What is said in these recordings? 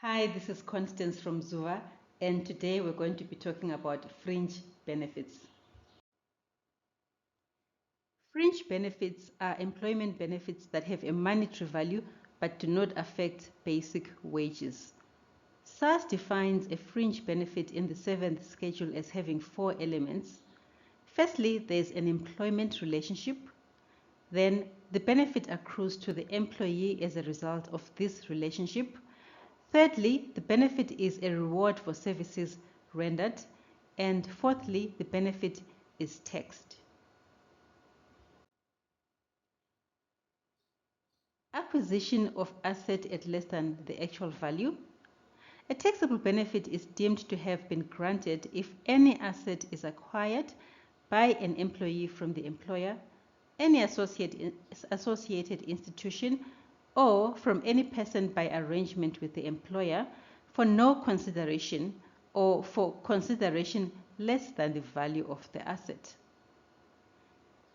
Hi, this is Constance from Zuva, and today we're going to be talking about fringe benefits. Fringe benefits are employment benefits that have a monetary value but do not affect basic wages. SAS defines a fringe benefit in the 7th schedule as having 4 elements. Firstly, there is an employment relationship. Then the benefit accrues to the employee as a result of this relationship. Thirdly, the benefit is a reward for services rendered. And fourthly, the benefit is taxed. Acquisition of asset at less than the actual value. A taxable benefit is deemed to have been granted if any asset is acquired by an employee from the employer, any associated institution, or from any person by arrangement with the employer for no consideration or for consideration less than the value of the asset.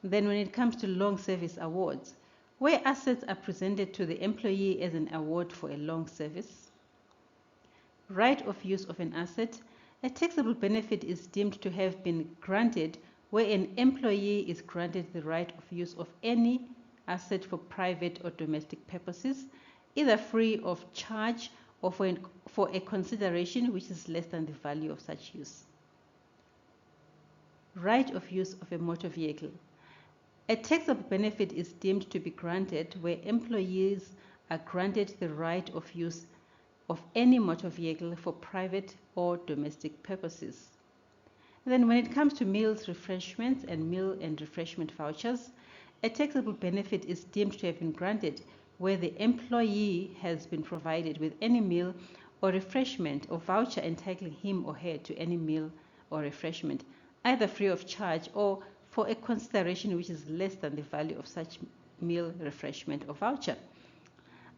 Then when it comes to long service awards, where assets are presented to the employee as an award for a long service. Right of use of an asset. A taxable benefit is deemed to have been granted where an employee is granted the right of use of any asset for private or domestic purposes, either free of charge or for a consideration which is less than the value of such use. Right of use of a motor vehicle. A taxable benefit is deemed to be granted where employees are granted the right of use of any motor vehicle for private or domestic purposes. And then when it comes to meals, refreshments, and meal and refreshment vouchers, a taxable benefit is deemed to have been granted where the employee has been provided with any meal or refreshment or voucher entitling him or her to any meal or refreshment, either free of charge or for a consideration which is less than the value of such meal, refreshment, or voucher.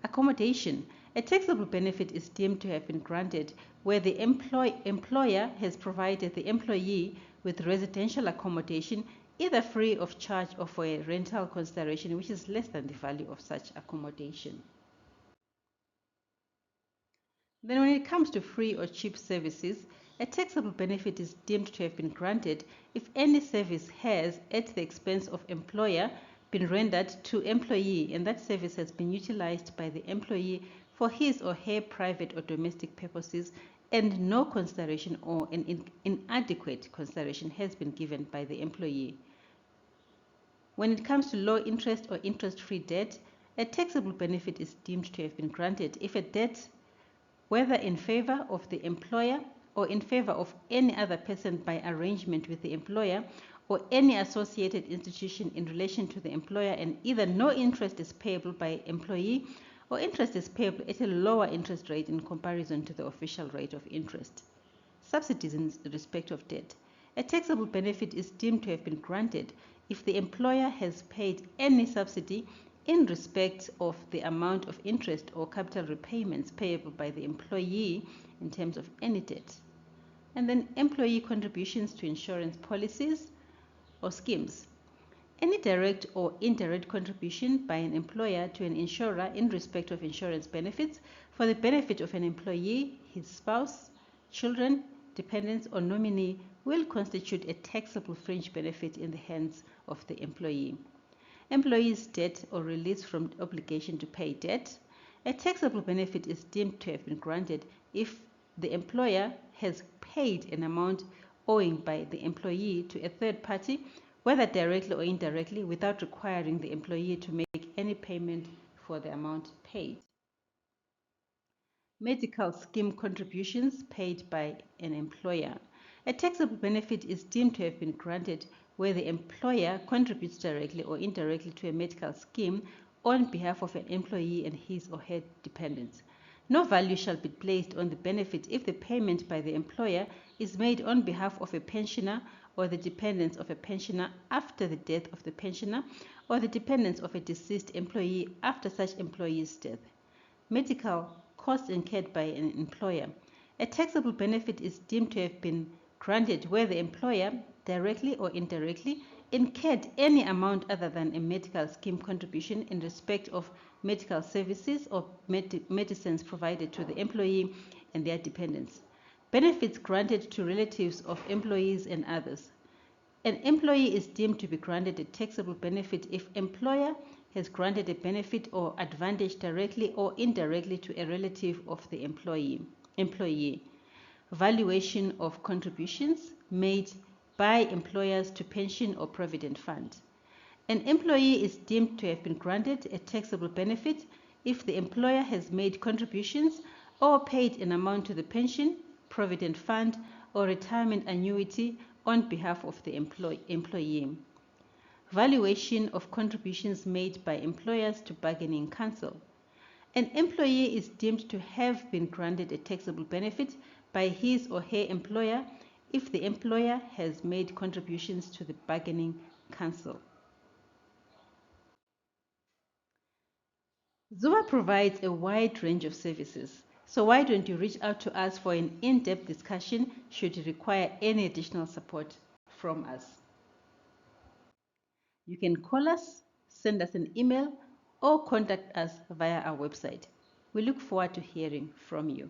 Accommodation. A taxable benefit is deemed to have been granted where the employer has provided the employee with residential accommodation, either free of charge or for a rental consideration which is less than the value of such accommodation. Then when it comes to free or cheap services, a taxable benefit is deemed to have been granted if any service has, at the expense of employer, been rendered to employee and that service has been utilized by the employee for his or her private or domestic purposes and no consideration or an inadequate consideration has been given by the employee. When it comes to low interest or interest-free debt, a taxable benefit is deemed to have been granted if a debt, whether in favor of the employer or in favor of any other person by arrangement with the employer or any associated institution in relation to the employer, and either no interest is payable by employee or interest is payable at a lower interest rate in comparison to the official rate of interest. Subsidies in respect of debt. A taxable benefit is deemed to have been granted if the employer has paid any subsidy in respect of the amount of interest or capital repayments payable by the employee in terms of any debt. And then employee contributions to insurance policies or schemes. Any direct or indirect contribution by an employer to an insurer in respect of insurance benefits for the benefit of an employee, his spouse, children, dependents, or nominee will constitute a taxable fringe benefit in the hands of the employee. Employee's debt or release from obligation to pay debt. A taxable benefit is deemed to have been granted if the employer has paid an amount owing by the employee to a third party, whether directly or indirectly, without requiring the employee to make any payment for the amount paid. Medical scheme contributions paid by an employer. A taxable benefit is deemed to have been granted where the employer contributes directly or indirectly to a medical scheme on behalf of an employee and his or her dependents. No value shall be placed on the benefit if the payment by the employer is made on behalf of a pensioner or the dependents of a pensioner after the death of the pensioner or the dependents of a deceased employee after such employee's death. Medical costs incurred by an employer. A taxable benefit is deemed to have been granted where the employer, directly or indirectly, incurred any amount other than a medical scheme contribution in respect of medical services or medicines provided to the employee and their dependents. Benefits granted to relatives of employees and others. An employee is deemed to be granted a taxable benefit if employer has granted a benefit or advantage directly or indirectly to a relative of the employee. Valuation of contributions made by employers to pension or provident fund. An employee is deemed to have been granted a taxable benefit if the employer has made contributions or paid an amount to the pension, provident fund, or retirement annuity on behalf of the employee. Valuation of contributions made by employers to bargaining council. An employee is deemed to have been granted a taxable benefit by his or her employer if the employer has made contributions to the bargaining council. Zuba provides a wide range of services, so why don't you reach out to us for an in-depth discussion should you require any additional support from us. You can call us, send us an email, or contact us via our website. We look forward to hearing from you.